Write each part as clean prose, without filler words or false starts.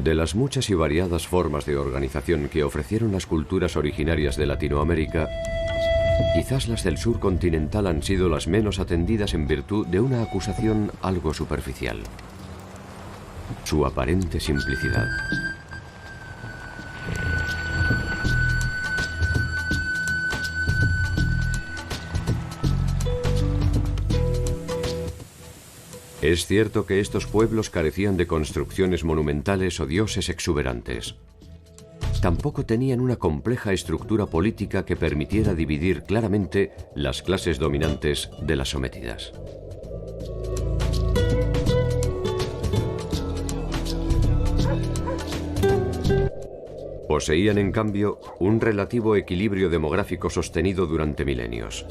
De las muchas y variadas formas de organización que ofrecieron las culturas originarias de Latinoamérica, quizás las del sur continental han sido las menos atendidas en virtud de una acusación algo superficial: su aparente simplicidad. Es cierto que estos pueblos carecían de construcciones monumentales o dioses exuberantes. Tampoco tenían una compleja estructura política que permitiera dividir claramente las clases dominantes de las sometidas. Poseían, en cambio, un relativo equilibrio demográfico sostenido durante milenios.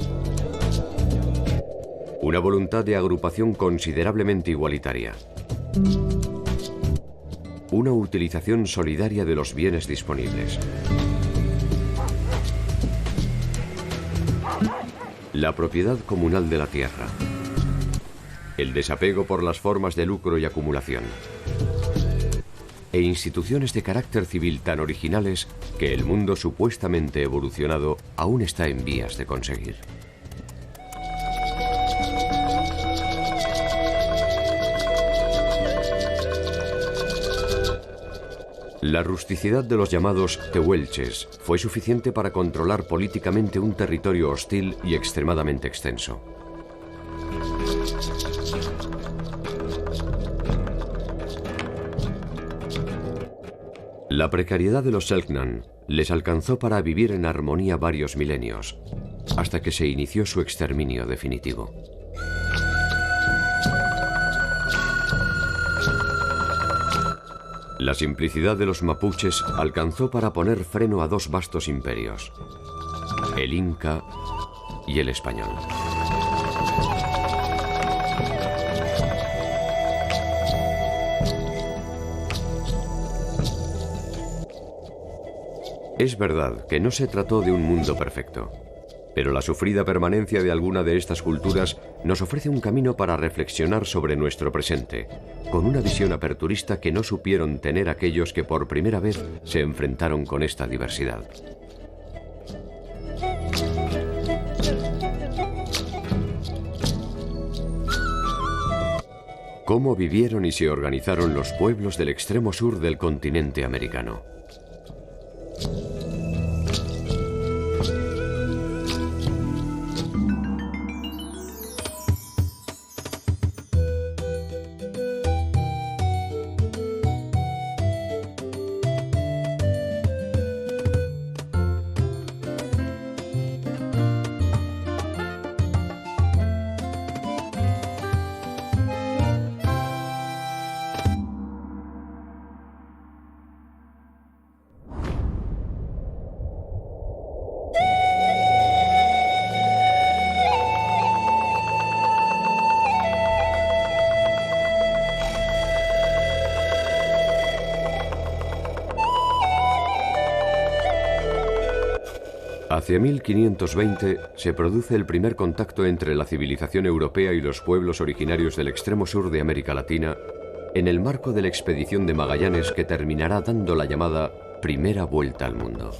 Una voluntad de agrupación considerablemente igualitaria. Una utilización solidaria de los bienes disponibles. La propiedad comunal de la tierra. El desapego por las formas de lucro y acumulación. E instituciones de carácter civil tan originales que el mundo supuestamente evolucionado aún está en vías de conseguir. La rusticidad de los llamados tehuelches fue suficiente para controlar políticamente un territorio hostil y extremadamente extenso. La precariedad de los Selknam les alcanzó para vivir en armonía varios milenios, hasta que se inició su exterminio definitivo. La simplicidad de los mapuches alcanzó para poner freno a dos vastos imperios: el inca y el español. Es verdad que no se trató de un mundo perfecto, pero la sufrida permanencia de alguna de estas culturas nos ofrece un camino para reflexionar sobre nuestro presente, con una visión aperturista que no supieron tener aquellos que por primera vez se enfrentaron con esta diversidad. ¿Cómo vivieron y se organizaron los pueblos del extremo sur del continente americano? Hacia 1520 se produce el primer contacto entre la civilización europea y los pueblos originarios del extremo sur de América Latina en el marco de la expedición de Magallanes que terminará dando la llamada Primera Vuelta al Mundo.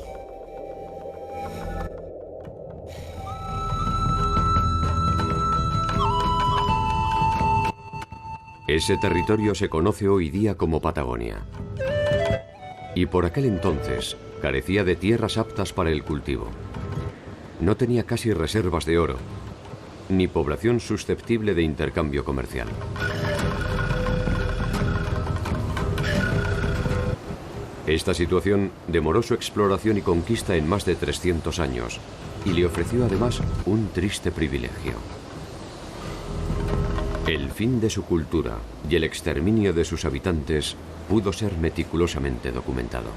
Ese territorio se conoce hoy día como Patagonia. Y por aquel entonces carecía de tierras aptas para el cultivo. No tenía casi reservas de oro, ni población susceptible de intercambio comercial. Esta situación demoró su exploración y conquista en más de 300 años y le ofreció además un triste privilegio: el fin de su cultura y el exterminio de sus habitantes pudo ser meticulosamente documentado.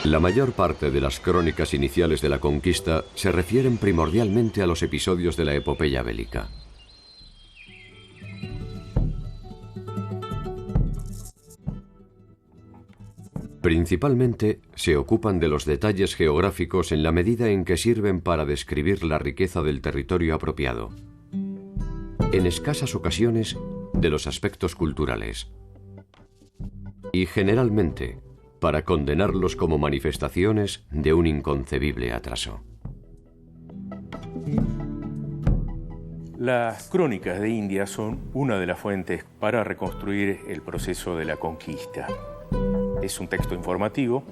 La mayor parte de las crónicas iniciales de la conquista se refieren primordialmente a los episodios de la epopeya bélica. Principalmente se ocupan de los detalles geográficos en la medida en que sirven para describir la riqueza del territorio apropiado. En escasas ocasiones, de los aspectos culturales. Y generalmente, para condenarlos como manifestaciones de un inconcebible atraso. Las crónicas de India son una de las fuentes para reconstruir el proceso de la conquista. Es un texto informativo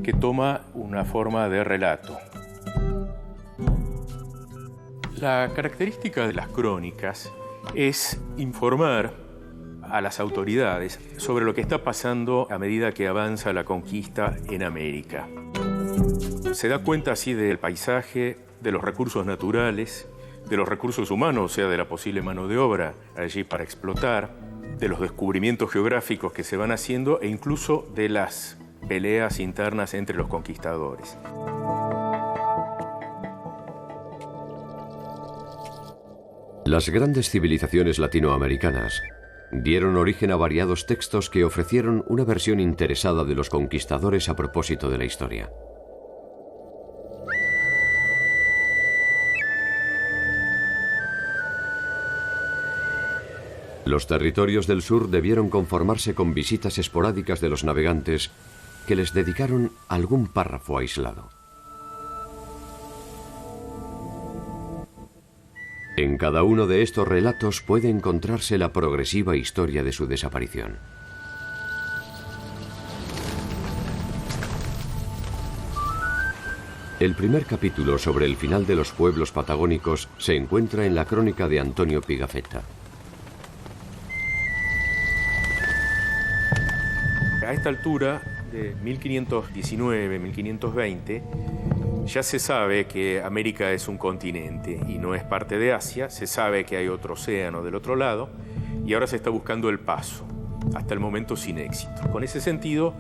que toma una forma de relato. La característica de las crónicas es informar a las autoridades sobre lo que está pasando a medida que avanza la conquista en América. Se da cuenta así del paisaje, de los recursos naturales, de los recursos humanos, o sea, de la posible mano de obra allí para explotar, de los descubrimientos geográficos que se van haciendo e incluso de las peleas internas entre los conquistadores. Las grandes civilizaciones latinoamericanas dieron origen a variados textos que ofrecieron una versión interesada de los conquistadores a propósito de la historia. Los territorios del sur debieron conformarse con visitas esporádicas de los navegantes que les dedicaron algún párrafo aislado. En cada uno de estos relatos puede encontrarse la progresiva historia de su desaparición. El primer capítulo sobre el final de los pueblos patagónicos se encuentra en la crónica de Antonio Pigafetta. A esta altura, de 1519-1520, ya se sabe que América es un continente y no es parte de Asia, se sabe que hay otro océano del otro lado y ahora se está buscando el paso, hasta el momento sin éxito. Con ese sentido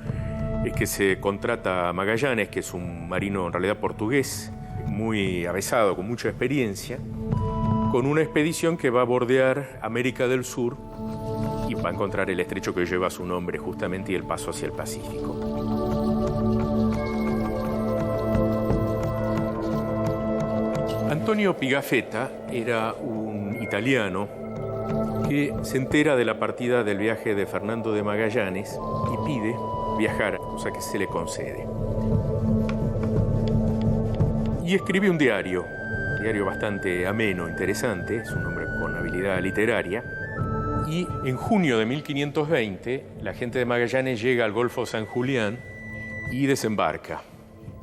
es que se contrata a Magallanes, que es un marino en realidad portugués, muy avesado, con mucha experiencia, con una expedición que va a bordear América del Sur y va a encontrar el estrecho que lleva su nombre justamente y el paso hacia el Pacífico. Antonio Pigafetta era un italiano que se entera de la partida del viaje de Fernando de Magallanes y pide viajar, cosa que se le concede. Y escribe un diario bastante ameno, interesante, es un hombre con habilidad literaria. Y en junio de 1520, la gente de Magallanes llega al Golfo San Julián y desembarca.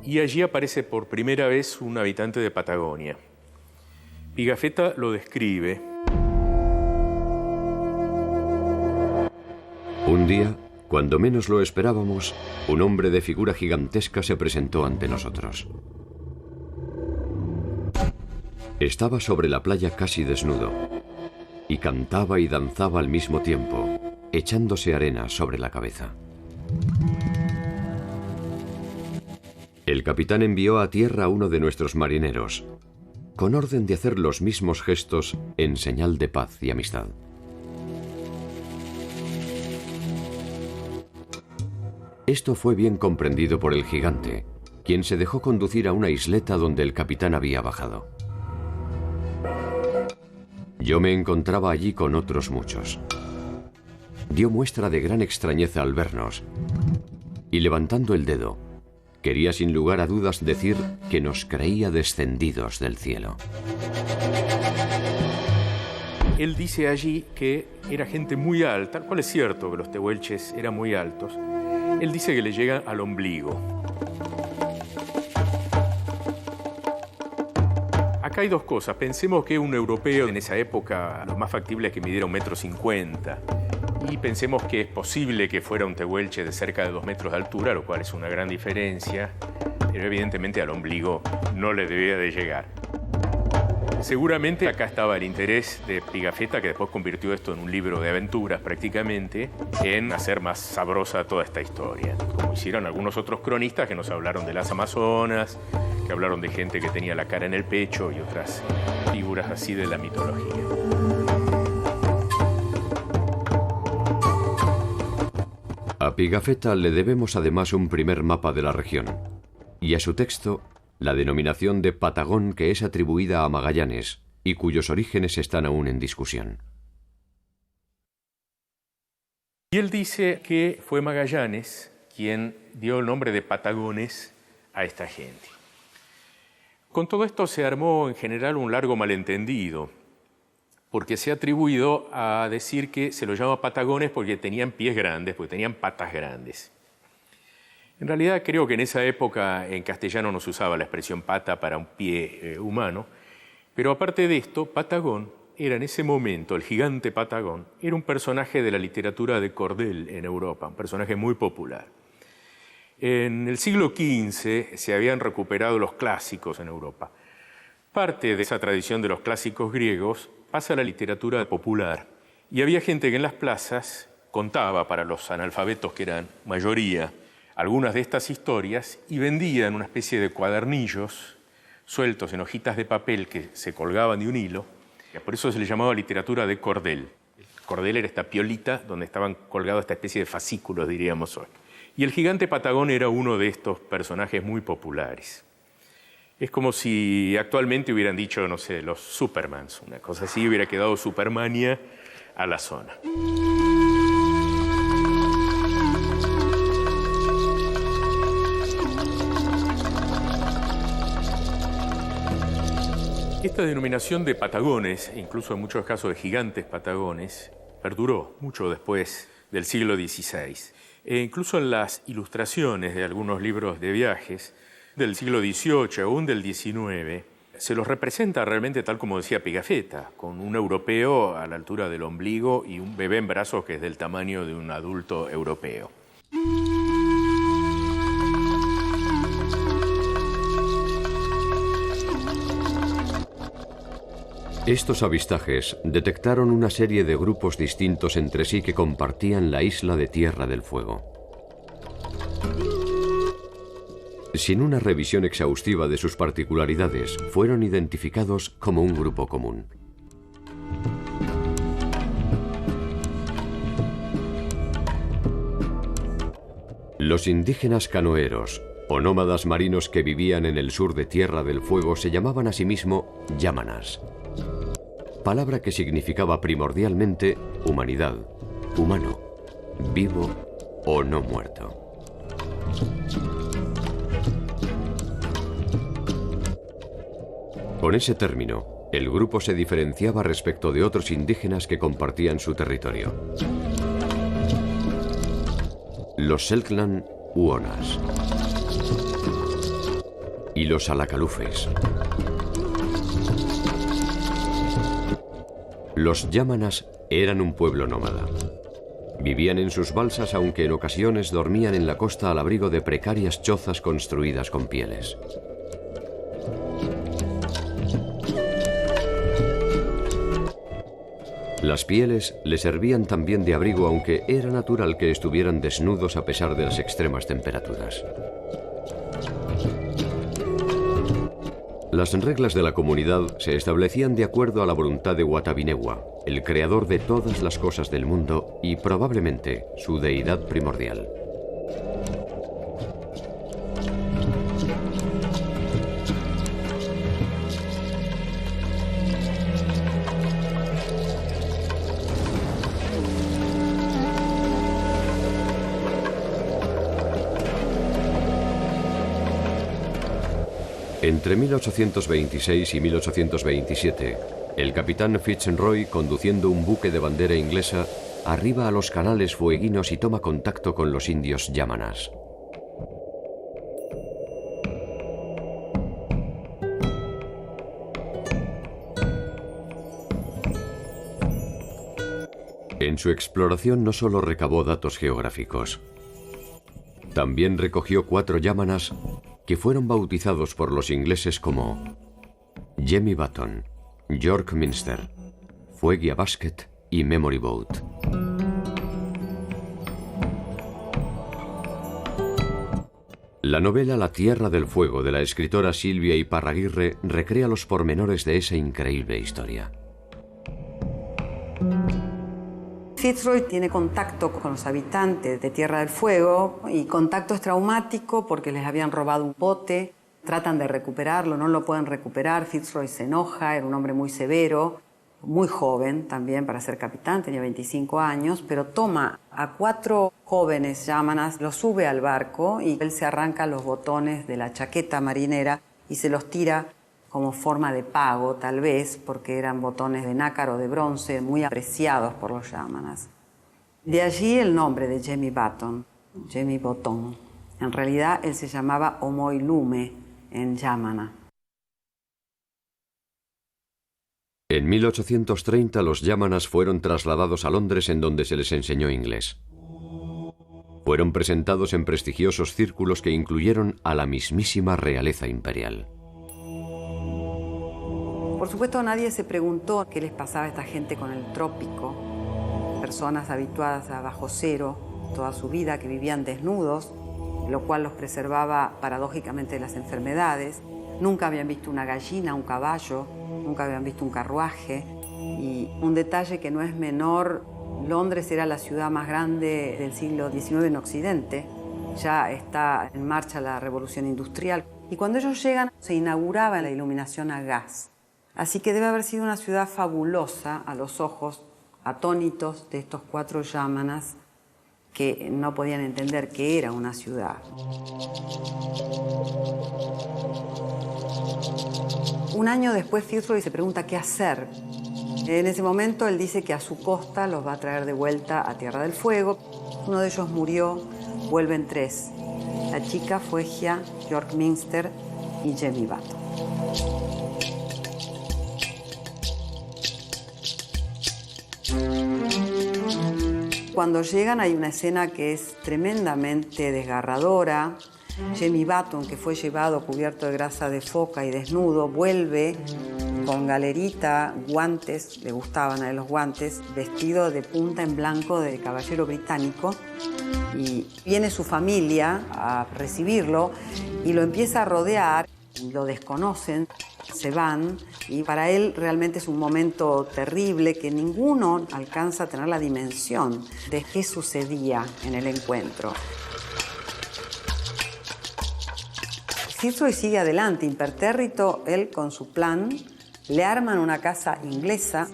Y allí aparece por primera vez un habitante de Patagonia. Pigafetta lo describe. Un día, cuando menos lo esperábamos, un hombre de figura gigantesca se presentó ante nosotros. Estaba sobre la playa casi desnudo y cantaba y danzaba al mismo tiempo, echándose arena sobre la cabeza. El capitán envió a tierra a uno de nuestros marineros, con orden de hacer los mismos gestos en señal de paz y amistad. Esto fue bien comprendido por el gigante, quien se dejó conducir a una isleta donde el capitán había bajado. Yo me encontraba allí con otros muchos. Dio muestra de gran extrañeza al vernos y, levantando el dedo, quería sin lugar a dudas decir que nos creía descendidos del cielo. Él dice allí que era gente muy alta, tal cual es cierto que los tehuelches eran muy altos. Él dice que le llega al ombligo. Acá hay dos cosas. Pensemos que un europeo en esa época, lo más factible es que midiera 1,50 m. Y pensemos que es posible que fuera un tehuelche de cerca de 2 metros de altura, lo cual es una gran diferencia, pero evidentemente al ombligo no le debía de llegar. Seguramente acá estaba el interés de Pigafetta, que después convirtió esto en un libro de aventuras prácticamente, en hacer más sabrosa toda esta historia, como hicieron algunos otros cronistas que nos hablaron de las Amazonas, que hablaron de gente que tenía la cara en el pecho y otras figuras así de la mitología. A Pigafetta le debemos además un primer mapa de la región, y a su texto la denominación de Patagón, que es atribuida a Magallanes y cuyos orígenes están aún en discusión. Y él dice que fue Magallanes quien dio el nombre de Patagones a esta gente. Con todo esto se armó en general un largo malentendido, porque se ha atribuido a decir que se los llama Patagones porque tenían pies grandes, porque tenían patas grandes. En realidad creo que en esa época en castellano no se usaba la expresión pata para un pie humano, pero aparte de esto, Patagón era en ese momento, el gigante Patagón, era un personaje de la literatura de cordel en Europa, un personaje muy popular. En el siglo XV se habían recuperado los clásicos en Europa. Parte de esa tradición de los clásicos griegos pasa a la literatura popular, y había gente que en las plazas contaba para los analfabetos, que eran mayoría, algunas de estas historias y vendían una especie de cuadernillos sueltos en hojitas de papel que se colgaban de un hilo. Por eso se le llamaba literatura de cordel. El cordel era esta piolita donde estaban colgados esta especie de fascículos, diríamos hoy. Y el gigante Patagón era uno de estos personajes muy populares. Es como si actualmente hubieran dicho, no sé, los Supermans, una cosa así, hubiera quedado Supermania a la zona. Esta denominación de Patagones, incluso en muchos casos de gigantes Patagones, perduró mucho después del siglo XVI. E incluso en las ilustraciones de algunos libros de viajes del siglo XVIII, aún del XIX, se los representa realmente tal como decía Pigafetta, con un europeo a la altura del ombligo y un bebé en brazos que es del tamaño de un adulto europeo. Estos avistajes detectaron una serie de grupos distintos entre sí que compartían la isla de Tierra del Fuego. Sin una revisión exhaustiva de sus particularidades, fueron identificados como un grupo común. Los indígenas canoeros, o nómadas marinos que vivían en el sur de Tierra del Fuego, se llamaban a sí mismos yámanas, palabra que significaba primordialmente humanidad, humano, vivo o no muerto. Con ese término, el grupo se diferenciaba respecto de otros indígenas que compartían su territorio. Los Selknam Huonas y los Alacalufes. Los yámanas eran un pueblo nómada. Vivían en sus balsas, aunque en ocasiones dormían en la costa al abrigo de precarias chozas construidas con pieles. Las pieles les servían también de abrigo, aunque era natural que estuvieran desnudos a pesar de las extremas temperaturas. Las reglas de la comunidad se establecían de acuerdo a la voluntad de Watabinewa, el creador de todas las cosas del mundo y probablemente su deidad primordial. Entre 1826 y 1827, el capitán Fitzroy, conduciendo un buque de bandera inglesa, arriba a los canales fueguinos y toma contacto con los indios yámanas. En su exploración no solo recabó datos geográficos, también recogió 4 yámanas que fueron bautizados por los ingleses como Jemmy Button, York Minster, Fuegia Basket y Memory Boat. La novela La Tierra del Fuego de la escritora Silvia Iparraguirre recrea los pormenores de esa increíble historia. Fitzroy tiene contacto con los habitantes de Tierra del Fuego y contacto es traumático porque les habían robado un bote, tratan de recuperarlo, no lo pueden recuperar, Fitzroy se enoja, era un hombre muy severo, muy joven también para ser capitán, tenía 25 años, pero toma a 4 jóvenes yámanas, los sube al barco y él se arranca los botones de la chaqueta marinera y se los tira como forma de pago, tal vez, porque eran botones de nácar o de bronce muy apreciados por los yámanas. De allí el nombre de Jemmy Button, Jemmy Botón. En realidad él se llamaba Omoilume en yámana. En 1830 los yámanas fueron trasladados a Londres, en donde se les enseñó inglés. Fueron presentados en prestigiosos círculos que incluyeron a la mismísima realeza imperial. Por supuesto, nadie se preguntó qué les pasaba a esta gente con el trópico. Personas habituadas a bajo cero toda su vida, que vivían desnudos, lo cual los preservaba paradójicamente de las enfermedades. Nunca habían visto una gallina, un caballo, nunca habían visto un carruaje. Y un detalle que no es menor, Londres era la ciudad más grande del siglo XIX en Occidente. Ya está en marcha la revolución industrial. Y cuando ellos llegan, se inauguraba la iluminación a gas. Así que debe haber sido una ciudad fabulosa a los ojos atónitos de estos 4 yámanas que no podían entender que era una ciudad. Un año después Fitzroy se pregunta qué hacer. En ese momento él dice que a su costa los va a traer de vuelta a Tierra del Fuego. Uno de ellos murió, vuelven 3. La chica Fuegia, York Minster y Jemmy Button. Cuando llegan hay una escena que es tremendamente desgarradora. Jemmy Button, que fue llevado cubierto de grasa de foca y desnudo, vuelve con galerita, guantes, le gustaban a él los guantes, vestido de punta en blanco de caballero británico. Y viene su familia a recibirlo y lo empieza a rodear, lo desconocen, se van, y para él realmente es un momento terrible que ninguno alcanza a tener la dimensión de qué sucedía en el encuentro. Fitzroy sigue adelante, impertérrito, él con su plan, le arman una casa inglesa,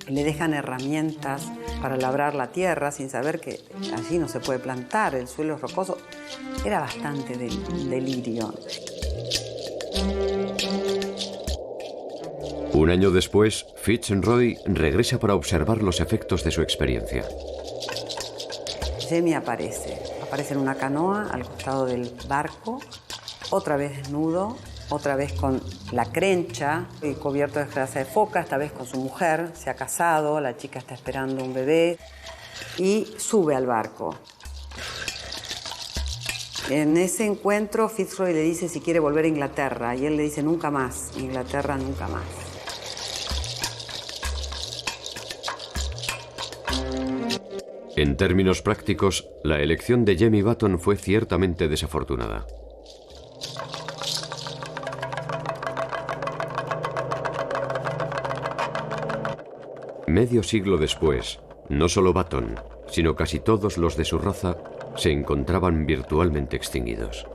le dejan herramientas para labrar la tierra sin saber que allí no se puede plantar, el suelo es rocoso. Era bastante delirio. Un año después, Fitzroy regresa para observar los efectos de su experiencia. Jemmy aparece en una canoa al costado del barco, otra vez desnudo, otra vez con la crencha y cubierto de grasa de foca, esta vez con su mujer, se ha casado, la chica está esperando un bebé y sube al barco. En ese encuentro, Fitzroy le dice si quiere volver a Inglaterra y él le dice nunca más, Inglaterra nunca más. En términos prácticos, la elección de Jemmy Button fue ciertamente desafortunada. Medio siglo después, no solo Button, sino casi todos los de su raza se encontraban virtualmente extinguidos.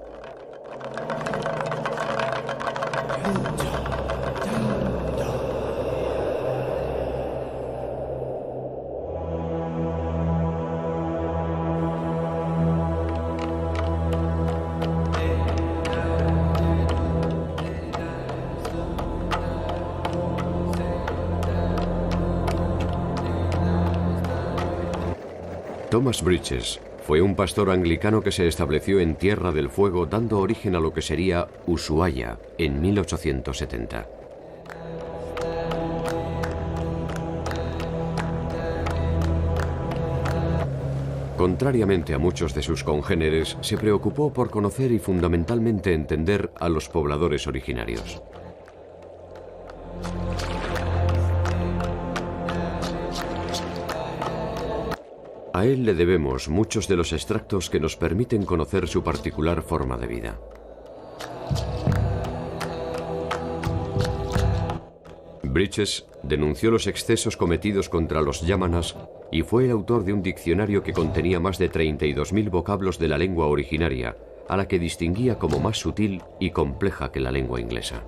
Thomas Bridges fue un pastor anglicano que se estableció en Tierra del Fuego, dando origen a lo que sería Ushuaia en 1870. Contrariamente a muchos de sus congéneres, se preocupó por conocer y fundamentalmente entender a los pobladores originarios. A él le debemos muchos de los extractos que nos permiten conocer su particular forma de vida. Bridges denunció los excesos cometidos contra los yámanas y fue el autor de un diccionario que contenía más de 32.000 vocablos de la lengua originaria, a la que distinguía como más sutil y compleja que la lengua inglesa.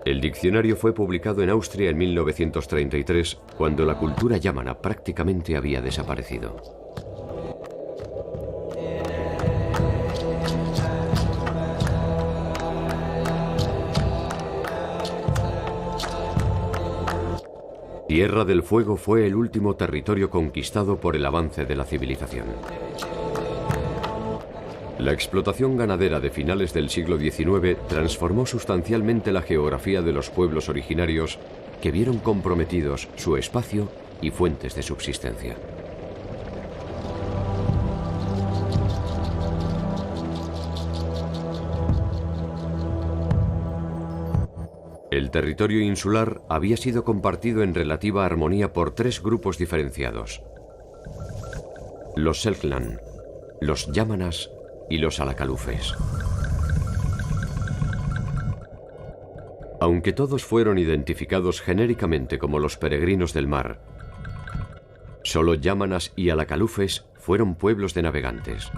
El diccionario fue publicado en Austria en 1933, cuando la cultura yámana prácticamente había desaparecido. Tierra del Fuego fue el último territorio conquistado por el avance de la civilización. La explotación ganadera de finales del siglo XIX transformó sustancialmente la geografía de los pueblos originarios, que vieron comprometidos su espacio y fuentes de subsistencia. El territorio insular había sido compartido en relativa armonía por tres grupos diferenciados: los Selknam, los Yámanas y los Alacalufes. Aunque todos fueron identificados genéricamente como los peregrinos del mar, solo Yámanas y Alacalufes fueron pueblos de navegantes.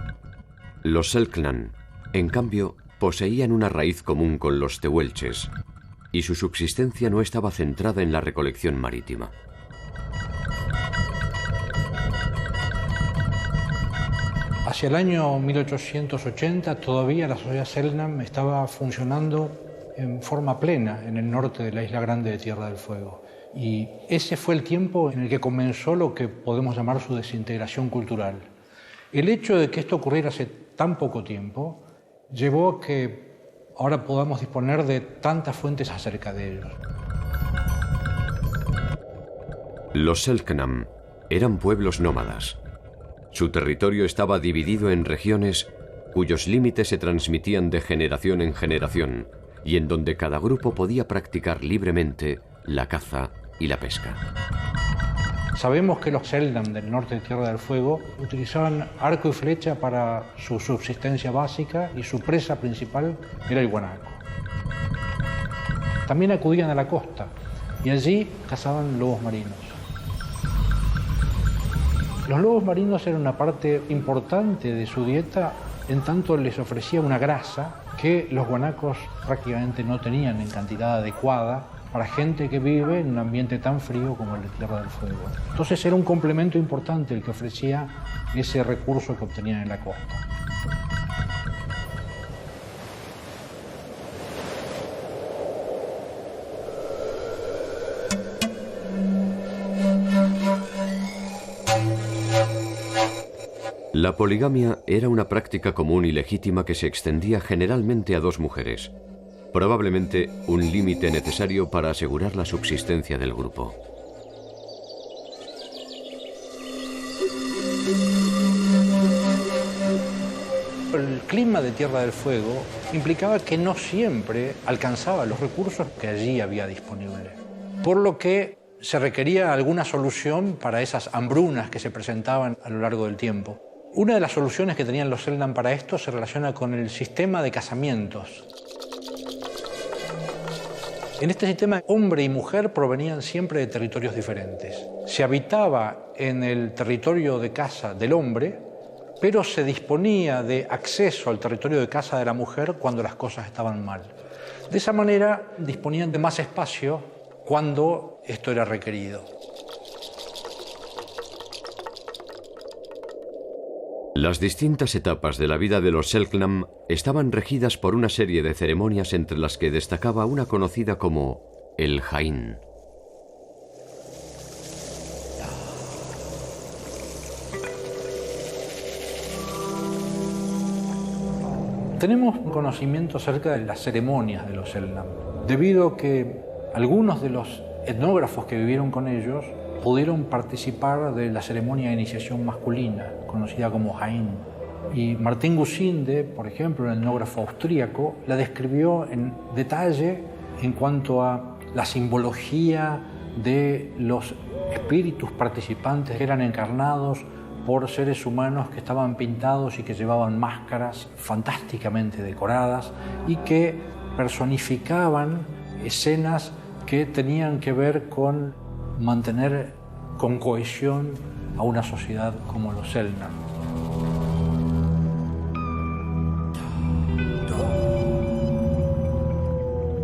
Los Selknam, en cambio, poseían una raíz común con los tehuelches, y su subsistencia no estaba centrada en la recolección marítima. Hacia el año 1880 todavía la sociedad Selknam estaba funcionando en forma plena en el norte de la isla grande de Tierra del Fuego. Y ese fue el tiempo en el que comenzó lo que podemos llamar su desintegración cultural. El hecho de que esto ocurriera hace tan poco tiempo llevó a que ahora podamos disponer de tantas fuentes acerca de ellos. Los Selknam eran pueblos nómadas. Su territorio estaba dividido en regiones cuyos límites se transmitían de generación en generación y en donde cada grupo podía practicar libremente la caza y la pesca. Sabemos que los Selknam del norte de Tierra del Fuego utilizaban arco y flecha para su subsistencia básica y su presa principal era el guanaco. También acudían a la costa y allí cazaban lobos marinos. Los lobos marinos eran una parte importante de su dieta, en tanto les ofrecía una grasa que los guanacos prácticamente no tenían en cantidad adecuada para gente que vive en un ambiente tan frío como el de Tierra del Fuego. Entonces era un complemento importante el que ofrecía ese recurso que obtenían en la costa. La poligamia era una práctica común y legítima que se extendía generalmente a dos mujeres, probablemente un límite necesario para asegurar la subsistencia del grupo. El clima de Tierra del Fuego implicaba que no siempre alcanzaba los recursos que allí había disponibles, por lo que se requería alguna solución para esas hambrunas que se presentaban a lo largo del tiempo. Una de las soluciones que tenían los Selknam para esto se relaciona con el sistema de casamientos. En este sistema, hombre y mujer provenían siempre de territorios diferentes. Se habitaba en el territorio de caza del hombre, pero se disponía de acceso al territorio de caza de la mujer cuando las cosas estaban mal. De esa manera disponían de más espacio cuando esto era requerido. Las distintas etapas de la vida de los Selknam estaban regidas por una serie de ceremonias entre las que destacaba una conocida como el Jain. Tenemos conocimiento acerca de las ceremonias de los Selknam, debido a que algunos de los etnógrafos que vivieron con ellos pudieron participar de la ceremonia de iniciación masculina, conocida como Jain. Y Martín Gusinde, por ejemplo, un etnógrafo austríaco, la describió en detalle en cuanto a la simbología de los espíritus participantes que eran encarnados por seres humanos que estaban pintados y que llevaban máscaras fantásticamente decoradas y que personificaban escenas que tenían que ver con mantener con cohesión a una sociedad como los Selknam.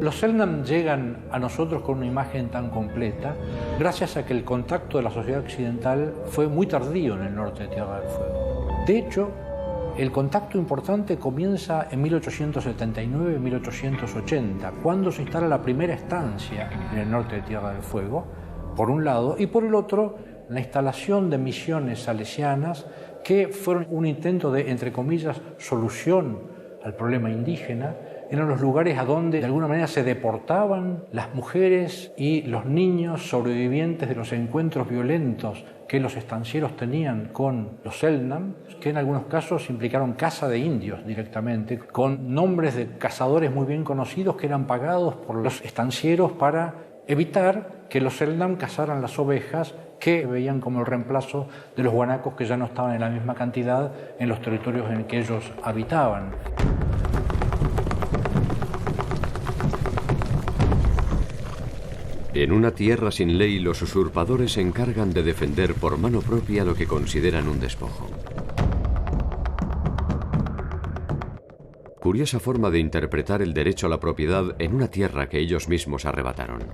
Los Selknam llegan a nosotros con una imagen tan completa gracias a que el contacto de la sociedad occidental fue muy tardío en el norte de Tierra del Fuego. De hecho, el contacto importante comienza en 1879-1880, cuando se instala la primera estancia en el norte de Tierra del Fuego, por un lado, y por el otro, la instalación de misiones salesianas que fueron un intento de, entre comillas, solución al problema indígena. Eran los lugares a donde de alguna manera se deportaban las mujeres y los niños sobrevivientes de los encuentros violentos que los estancieros tenían con los Selknam, que en algunos casos implicaron caza de indios directamente, con nombres de cazadores muy bien conocidos que eran pagados por los estancieros para evitar que los Selknam cazaran las ovejas que veían como el reemplazo de los guanacos que ya no estaban en la misma cantidad en los territorios en que ellos habitaban. En una tierra sin ley, los usurpadores se encargan de defender por mano propia lo que consideran un despojo. Curiosa forma de interpretar el derecho a la propiedad en una tierra que ellos mismos arrebataron.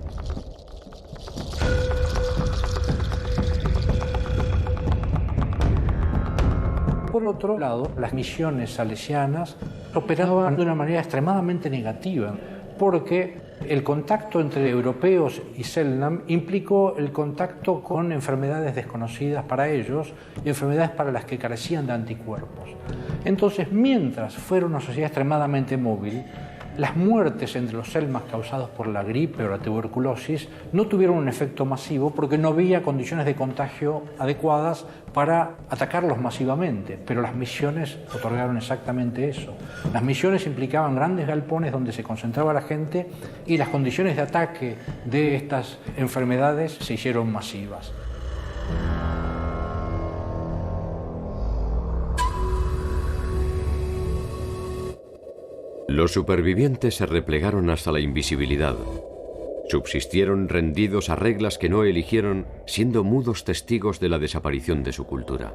Por otro lado, las misiones salesianas operaban de una manera extremadamente negativa, porque el contacto entre europeos y Selknam implicó el contacto con enfermedades desconocidas para ellos y enfermedades para las que carecían de anticuerpos. Entonces, mientras fuera una sociedad extremadamente móvil, las muertes entre los Selknam causadas por la gripe o la tuberculosis no tuvieron un efecto masivo porque no había condiciones de contagio adecuadas para atacarlos masivamente, pero las misiones otorgaron exactamente eso. Las misiones implicaban grandes galpones donde se concentraba la gente y las condiciones de ataque de estas enfermedades se hicieron masivas. Los supervivientes se replegaron hasta la invisibilidad. Subsistieron rendidos a reglas que no eligieron, siendo mudos testigos de la desaparición de su cultura.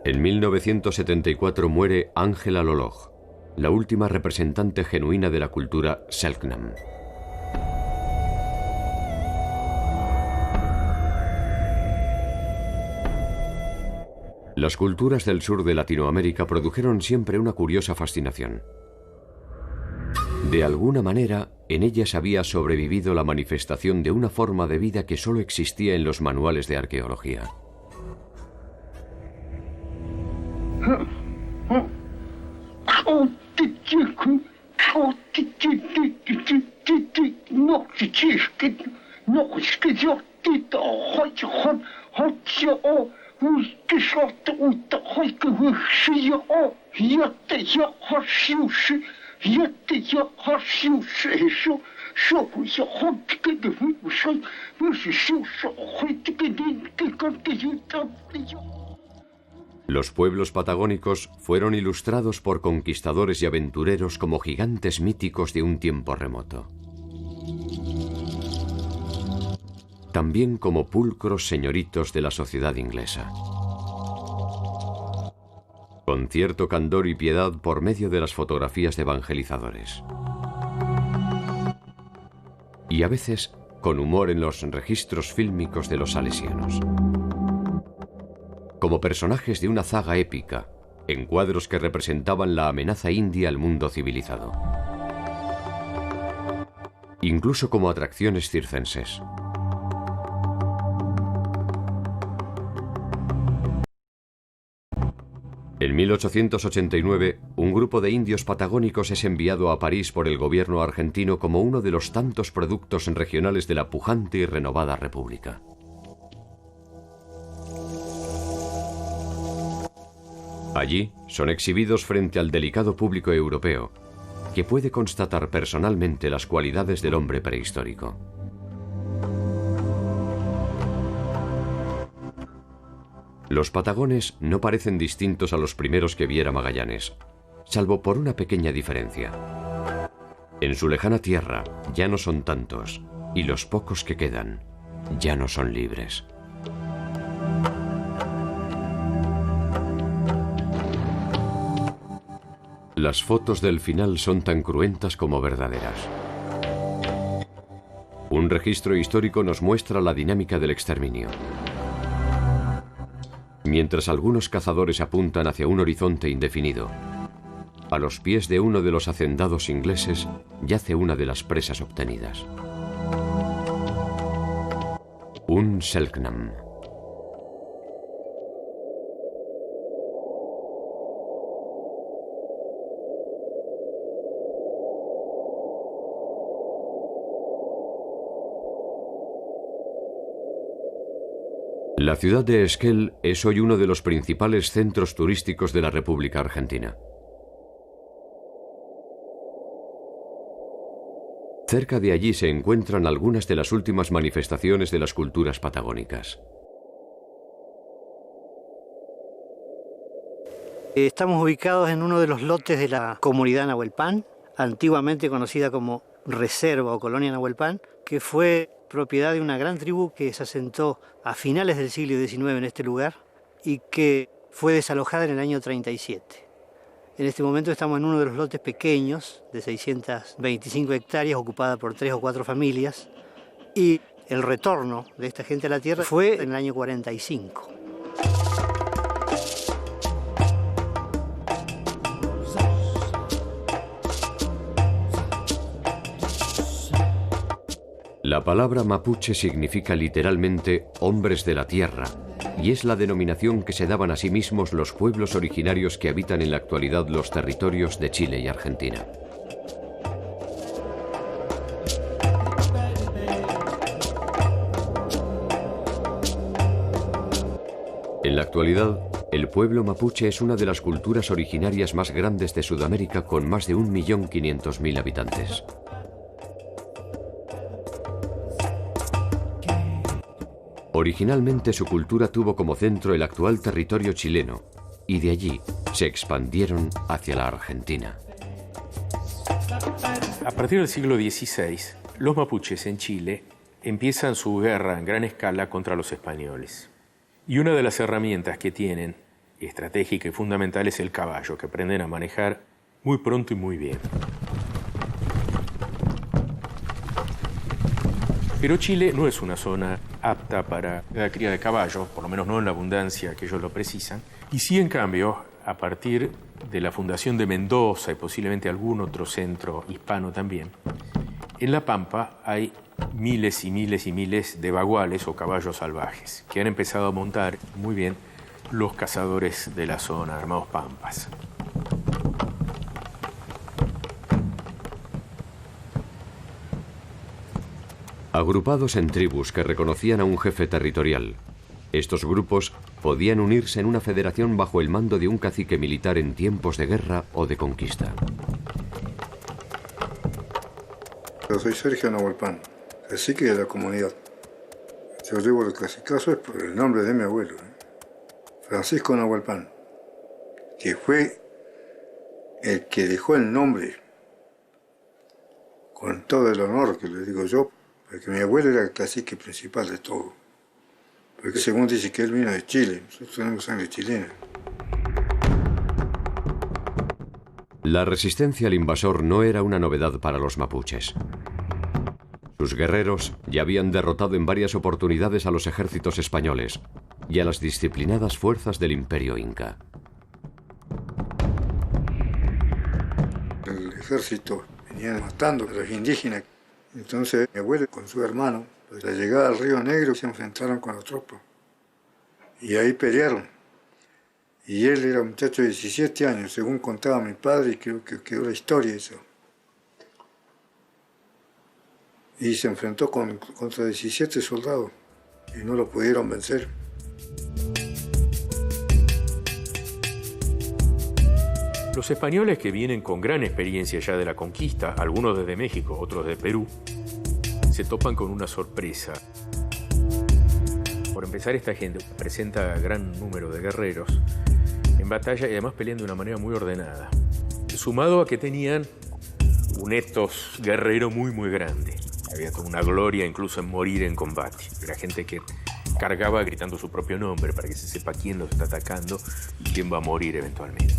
En 1974 muere Angela Lolog, la última representante genuina de la cultura Selknam. Las culturas del sur de Latinoamérica produjeron siempre una curiosa fascinación. De alguna manera, en ellas había sobrevivido la manifestación de una forma de vida que solo existía en los manuales de arqueología. Los pueblos patagónicos fueron ilustrados por conquistadores y aventureros como gigantes míticos de un tiempo remoto. También como pulcros señoritos de la sociedad inglesa. Con cierto candor y piedad por medio de las fotografías de evangelizadores. Y a veces con humor en los registros fílmicos de los salesianos. Como personajes de una zaga épica, en cuadros que representaban la amenaza india al mundo civilizado. Incluso como atracciones circenses. En 1889, un grupo de indios patagónicos es enviado a París por el gobierno argentino como uno de los tantos productos regionales de la pujante y renovada república. Allí son exhibidos frente al delicado público europeo, que puede constatar personalmente las cualidades del hombre prehistórico. Los patagones no parecen distintos a los primeros que viera Magallanes, salvo por una pequeña diferencia. En su lejana tierra ya no son tantos, y los pocos que quedan ya no son libres. Las fotos del final son tan cruentas como verdaderas. Un registro histórico nos muestra la dinámica del exterminio. Mientras algunos cazadores apuntan hacia un horizonte indefinido, a los pies de uno de los hacendados ingleses yace una de las presas obtenidas. Un Selknam. La ciudad de Esquel es hoy uno de los principales centros turísticos de la República Argentina. Cerca de allí se encuentran algunas de las últimas manifestaciones de las culturas patagónicas. Estamos ubicados en uno de los lotes de la comunidad Nahuelpan, antiguamente conocida como Reserva o Colonia Nahuelpan, que fue propiedad de una gran tribu que se asentó a finales del siglo XIX en este lugar y que fue desalojada en el año 37. En este momento estamos en uno de los lotes pequeños de 625 hectáreas ocupada por 3 o 4 familias y el retorno de esta gente a la tierra fue en el año 45. La palabra mapuche significa literalmente hombres de la tierra y es la denominación que se daban a sí mismos los pueblos originarios que habitan en la actualidad los territorios de Chile y Argentina. En la actualidad, el pueblo mapuche es una de las culturas originarias más grandes de Sudamérica con más de 1.500.000 habitantes. Originalmente su cultura tuvo como centro el actual territorio chileno y de allí se expandieron hacia la Argentina. A partir del siglo XVI, los mapuches en Chile empiezan su guerra en gran escala contra los españoles. Y una de las herramientas que tienen, estratégica y fundamental, es el caballo, que aprenden a manejar muy pronto y muy bien. Pero Chile no es una zona apta para la cría de caballos, por lo menos no en la abundancia que ellos lo precisan. Y sí, en cambio, a partir de la fundación de Mendoza y posiblemente algún otro centro hispano también, en La Pampa hay miles y miles y miles de baguales o caballos salvajes que han empezado a montar muy bien los cazadores de la zona, armados pampas. Agrupados en tribus que reconocían a un jefe territorial, estos grupos podían unirse en una federación bajo el mando de un cacique militar en tiempos de guerra o de conquista. Yo soy Sergio Nahuelpan, cacique de la comunidad. Yo llevo el cacicazo es por el nombre de mi abuelo, Francisco Nahuelpan, que fue el que dejó el nombre, con todo el honor que le digo yo, porque mi abuelo era el cacique principal de todo. Porque según dice que él vino de Chile, nosotros tenemos sangre chilena. La resistencia al invasor no era una novedad para los mapuches. Sus guerreros ya habían derrotado en varias oportunidades a los ejércitos españoles y a las disciplinadas fuerzas del Imperio Inca. El ejército venía matando a los indígenas. Entonces mi abuelo con su hermano, pues, a la llegada al Río Negro se enfrentaron con la tropa. Y ahí pelearon. Y él era un muchacho de 17 años, según contaba mi padre, y creo que quedó la historia eso. Y se enfrentó contra 17 soldados y no lo pudieron vencer. Los españoles, que vienen con gran experiencia ya de la conquista, algunos desde México, otros de Perú, se topan con una sorpresa. Por empezar, esta gente presenta gran número de guerreros en batalla y además pelean de una manera muy ordenada. Sumado a que tenían un ethos guerrero muy, muy grande. Había toda una gloria incluso en morir en combate. Era gente que cargaba gritando su propio nombre para que se sepa quién los está atacando y quién va a morir eventualmente.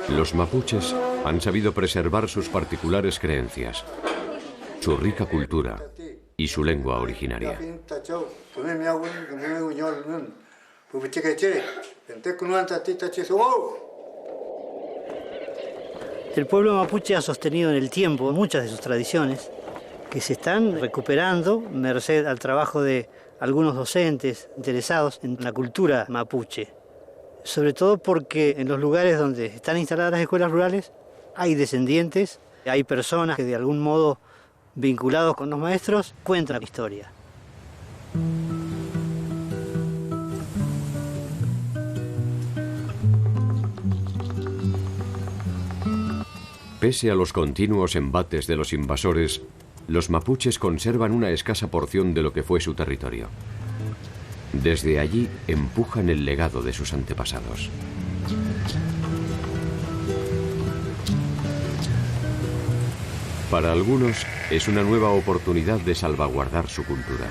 Los mapuches han sabido preservar sus particulares creencias, su rica cultura y su lengua originaria. El pueblo mapuche ha sostenido en el tiempo muchas de sus tradiciones que se están recuperando merced al trabajo de algunos docentes interesados en la cultura mapuche. Sobre todo porque en los lugares donde están instaladas las escuelas rurales hay descendientes, hay personas que de algún modo vinculados con los maestros cuentan la historia. Pese a los continuos embates de los invasores, los mapuches conservan una escasa porción de lo que fue su territorio. Desde allí empujan el legado de sus antepasados. Para algunos es una nueva oportunidad de salvaguardar su cultura.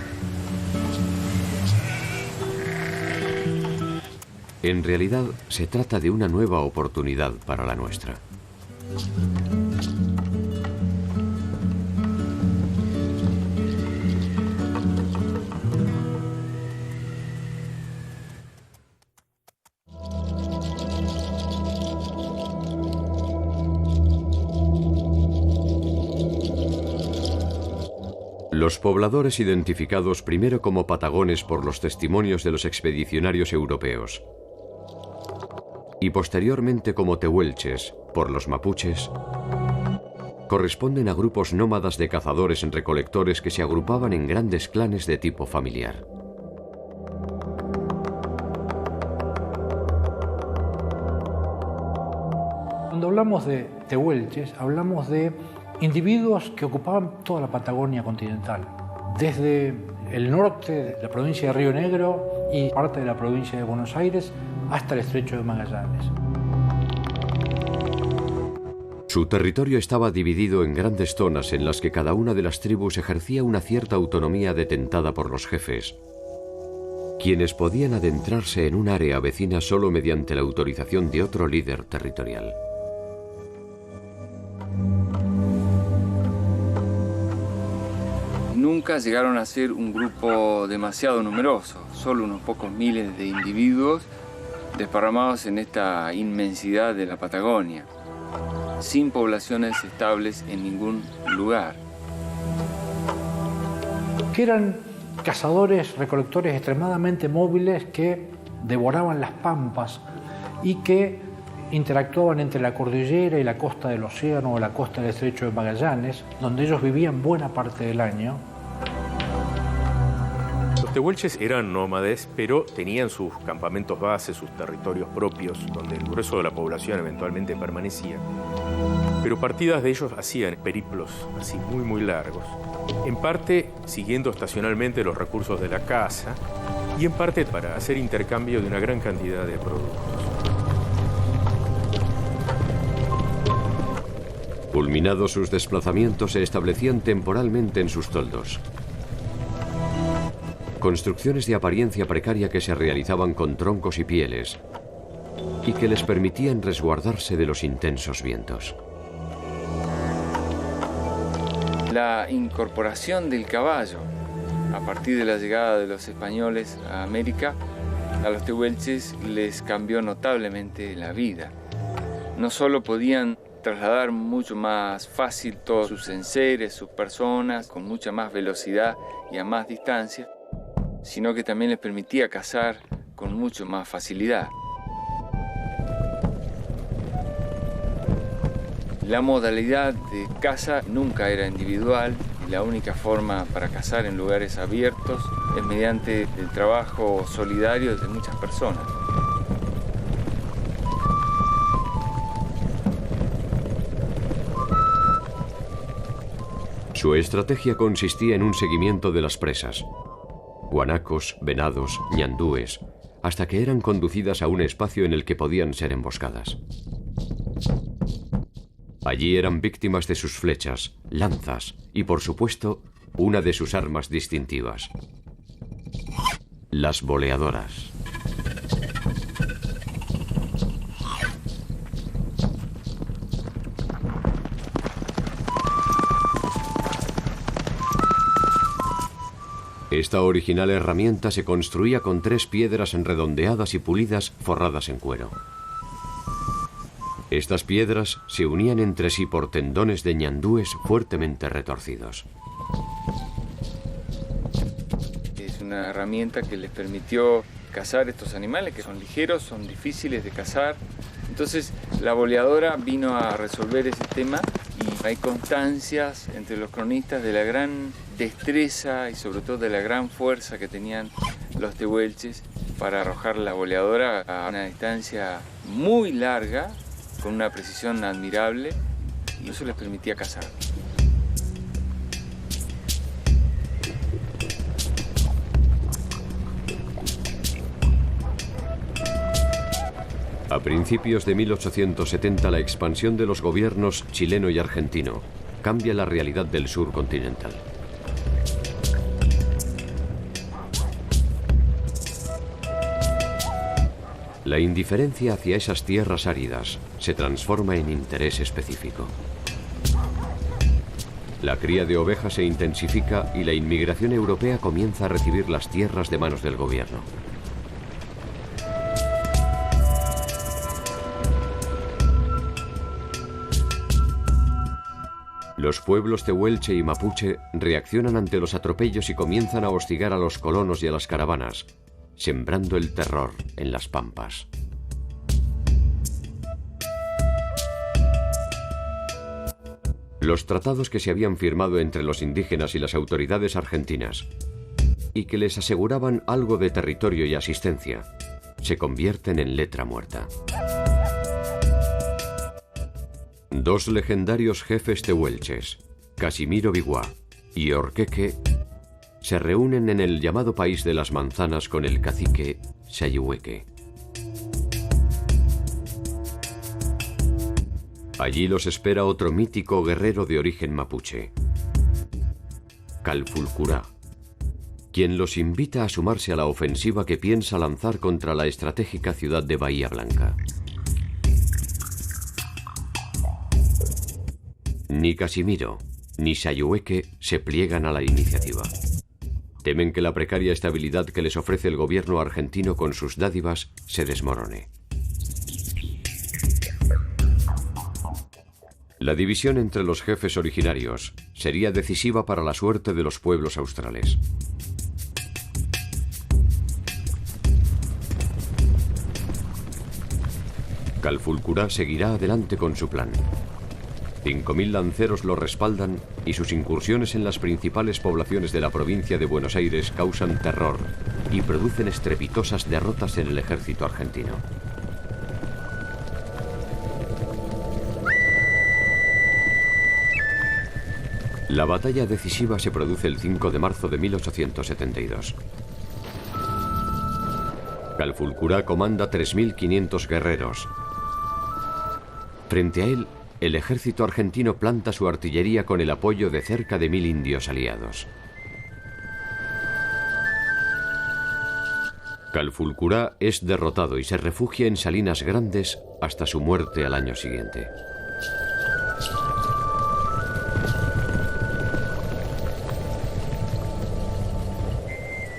En realidad se trata de una nueva oportunidad para la nuestra. Los pobladores identificados primero como patagones por los testimonios de los expedicionarios europeos y posteriormente como tehuelches por los mapuches, corresponden a grupos nómadas de cazadores-recolectores que se agrupaban en grandes clanes de tipo familiar. Cuando hablamos de tehuelches, hablamos de individuos que ocupaban toda la Patagonia continental, desde el norte de la provincia de Río Negro y parte de la provincia de Buenos Aires hasta el estrecho de Magallanes. Su territorio estaba dividido en grandes zonas en las que cada una de las tribus ejercía una cierta autonomía detentada por los jefes, quienes podían adentrarse en un área vecina solo mediante la autorización de otro líder territorial. Nunca llegaron a ser un grupo demasiado numeroso, solo unos pocos miles de individuos desparramados en esta inmensidad de la Patagonia, sin poblaciones estables en ningún lugar. Que eran cazadores, recolectores extremadamente móviles que devoraban las pampas y que interactuaban entre la cordillera y la costa del océano o la costa del estrecho de Magallanes, donde ellos vivían buena parte del año. Los tehuelches eran nómades, pero tenían sus campamentos base, sus territorios propios, donde el grueso de la población eventualmente permanecía. Pero partidas de ellos hacían periplos así muy largos, en parte siguiendo estacionalmente los recursos de la caza y en parte para hacer intercambio de una gran cantidad de productos. Culminados sus desplazamientos, se establecían temporalmente en sus toldos. Construcciones de apariencia precaria que se realizaban con troncos y pieles y que les permitían resguardarse de los intensos vientos. La incorporación del caballo, a partir de la llegada de los españoles a América, a los tehuelches les cambió notablemente la vida. No solo podían trasladar mucho más fácil todos sus enseres, sus personas, con mucha más velocidad y a más distancia, sino que también les permitía cazar con mucho más facilidad. La modalidad de caza nunca era individual y la única forma para cazar en lugares abiertos es mediante el trabajo solidario de muchas personas. Su estrategia consistía en un seguimiento de las presas, guanacos, venados, ñandúes, hasta que eran conducidas a un espacio en el que podían ser emboscadas. Allí eran víctimas de sus flechas, lanzas y, por supuesto, una de sus armas distintivas: las boleadoras. Esta original herramienta se construía con 3 piedras redondeadas y pulidas forradas en cuero. Estas piedras se unían entre sí por tendones de ñandúes fuertemente retorcidos. Es una herramienta que les permitió cazar estos animales que son ligeros, son difíciles de cazar. Entonces la boleadora vino a resolver ese tema y hay constancias entre los cronistas de la gran destreza y sobre todo de la gran fuerza que tenían los tehuelches para arrojar la boleadora a una distancia muy larga, con una precisión admirable, y eso les permitía cazar. A principios de 1870, la expansión de los gobiernos chileno y argentino cambia la realidad del sur continental. La indiferencia hacia esas tierras áridas se transforma en interés específico. La cría de ovejas se intensifica y la inmigración europea comienza a recibir las tierras de manos del gobierno. Los pueblos tehuelche y mapuche reaccionan ante los atropellos y comienzan a hostigar a los colonos y a las caravanas, sembrando el terror en las pampas. Los tratados que se habían firmado entre los indígenas y las autoridades argentinas, y que les aseguraban algo de territorio y asistencia, se convierten en letra muerta. 2 legendarios jefes tehuelches, Casimiro Biguá y Orqueque, se reúnen en el llamado País de las Manzanas con el cacique Sayhueque. Allí los espera otro mítico guerrero de origen mapuche, Calfulcurá, quien los invita a sumarse a la ofensiva que piensa lanzar contra la estratégica ciudad de Bahía Blanca. Ni Casimiro ni Sayhueque se pliegan a la iniciativa. Temen que la precaria estabilidad que les ofrece el gobierno argentino con sus dádivas se desmorone. La división entre los jefes originarios sería decisiva para la suerte de los pueblos australes. Calfulcurá seguirá adelante con su plan. 5.000 lanceros lo respaldan y sus incursiones en las principales poblaciones de la provincia de Buenos Aires causan terror y producen estrepitosas derrotas en el ejército argentino. La batalla decisiva se produce el 5 de marzo de 1872. Calfulcurá comanda 3.500 guerreros. Frente a él, el ejército argentino planta su artillería con el apoyo de cerca de 1.000 indios aliados. Calfulcurá es derrotado y se refugia en Salinas Grandes hasta su muerte al año siguiente.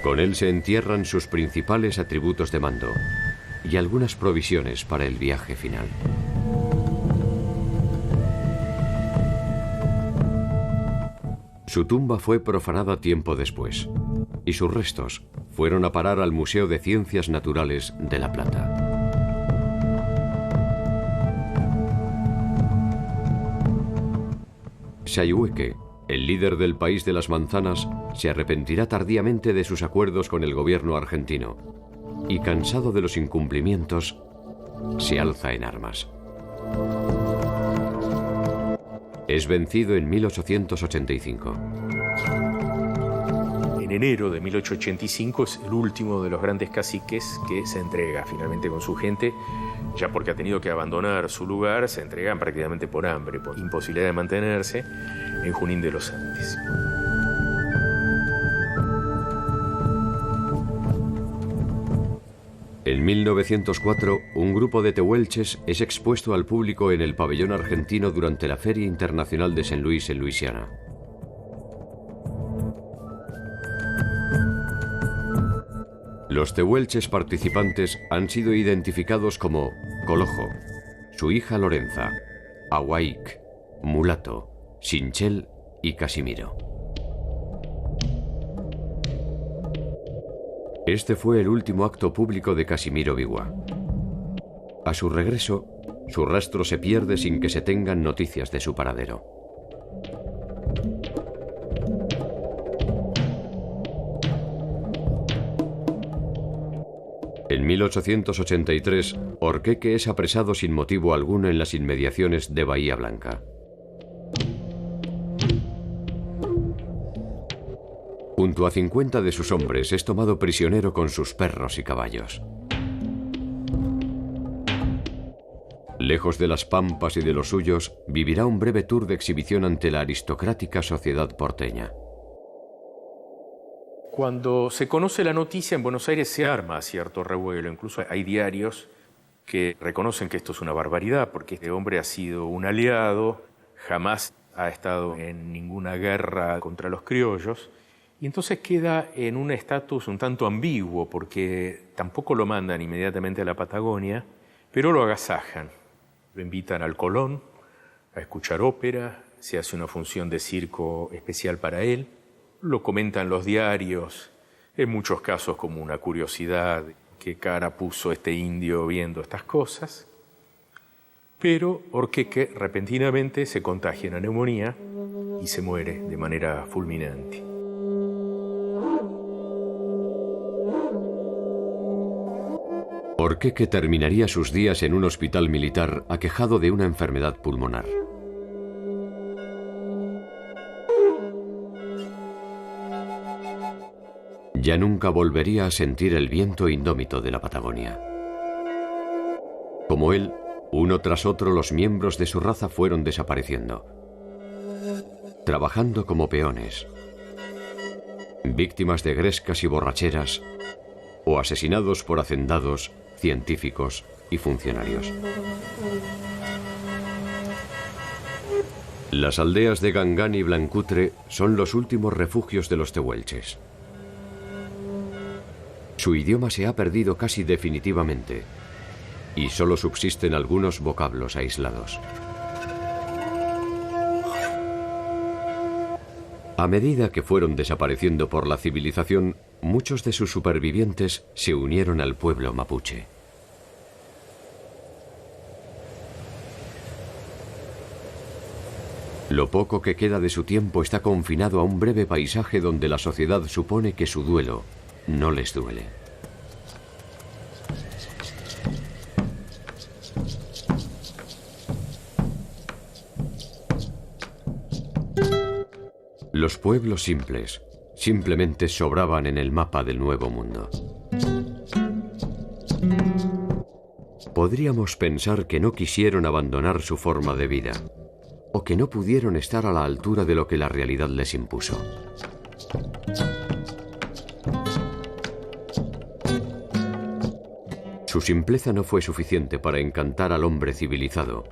Con él se entierran sus principales atributos de mando y algunas provisiones para el viaje final. Su tumba fue profanada tiempo después, y sus restos fueron a parar al Museo de Ciencias Naturales de La Plata. Sayhueque, el líder del país de las manzanas, se arrepentirá tardíamente de sus acuerdos con el gobierno argentino y, cansado de los incumplimientos, se alza en armas. Es vencido en 1885. En enero de 1885 es el último de los grandes caciques que se entrega finalmente con su gente, ya porque ha tenido que abandonar su lugar, se entregan prácticamente por hambre, por imposibilidad de mantenerse, en Junín de los Andes. En 1904, un grupo de tehuelches es expuesto al público en el pabellón argentino durante la Feria Internacional de St. Louis en Luisiana. Los tehuelches participantes han sido identificados como Colojo, su hija Lorenza, Ahuaic, Mulato, Sinchel y Casimiro. Este fue el último acto público de Casimiro Biwa. A su regreso, su rastro se pierde sin que se tengan noticias de su paradero. En 1883, Orqueque es apresado sin motivo alguno en las inmediaciones de Bahía Blanca. Junto a 50 de sus hombres es tomado prisionero con sus perros y caballos. Lejos de las pampas y de los suyos, vivirá un breve tour de exhibición ante la aristocrática sociedad porteña. Cuando se conoce la noticia, en Buenos Aires se arma cierto revuelo. Incluso hay diarios que reconocen que esto es una barbaridad, porque este hombre ha sido un aliado, jamás ha estado en ninguna guerra contra los criollos. Y entonces queda en un estatus un tanto ambiguo, porque tampoco lo mandan inmediatamente a la Patagonia, pero lo agasajan. Lo invitan al Colón a escuchar ópera, se hace una función de circo especial para él, lo comentan los diarios, en muchos casos como una curiosidad, qué cara puso este indio viendo estas cosas. Pero Orqueque repentinamente se contagia una neumonía y se muere de manera fulminante. Orqueque terminaría sus días en un hospital militar aquejado de una enfermedad pulmonar. Ya nunca volvería a sentir el viento indómito de la Patagonia. Como él, uno tras otro los miembros de su raza fueron desapareciendo, trabajando como peones, víctimas de grescas y borracheras, o asesinados por hacendados, científicos y funcionarios. Las aldeas de Gangán y Blancutre son los últimos refugios de los tehuelches. Su idioma se ha perdido casi definitivamente y solo subsisten algunos vocablos aislados. A medida que fueron desapareciendo por la civilización, muchos de sus supervivientes se unieron al pueblo mapuche. Lo poco que queda de su tiempo está confinado a un breve paisaje donde la sociedad supone que su duelo no les duele. Los pueblos simples simplemente sobraban en el mapa del Nuevo Mundo. Podríamos pensar que no quisieron abandonar su forma de vida, o que no pudieron estar a la altura de lo que la realidad les impuso. Su simpleza no fue suficiente para encantar al hombre civilizado,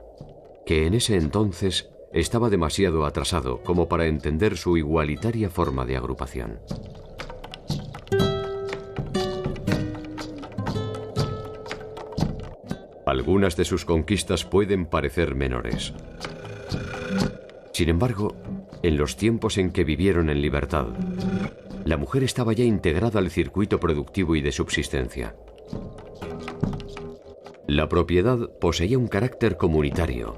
que en ese entonces estaba demasiado atrasado como para entender su igualitaria forma de agrupación. Algunas de sus conquistas pueden parecer menores. Sin embargo, en los tiempos en que vivieron en libertad, la mujer estaba ya integrada al circuito productivo y de subsistencia. La propiedad poseía un carácter comunitario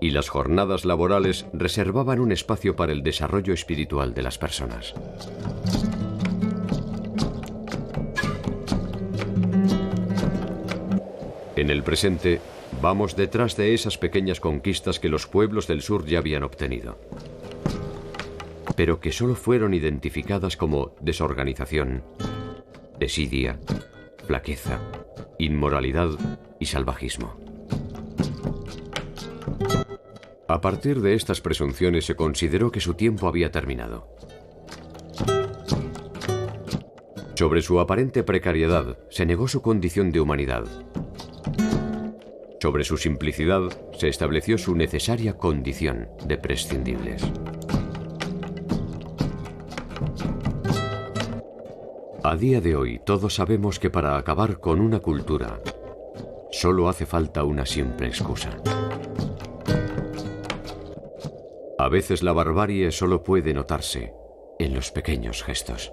y las jornadas laborales reservaban un espacio para el desarrollo espiritual de las personas. En el presente, vamos detrás de esas pequeñas conquistas que los pueblos del sur ya habían obtenido, pero que solo fueron identificadas como desorganización, desidia, flaqueza, inmoralidad y salvajismo. A partir de estas presunciones se consideró que su tiempo había terminado. Sobre su aparente precariedad se negó su condición de humanidad. Sobre su simplicidad se estableció su necesaria condición de prescindibles. A día de hoy todos sabemos que para acabar con una cultura solo hace falta una simple excusa. A veces la barbarie solo puede notarse en los pequeños gestos.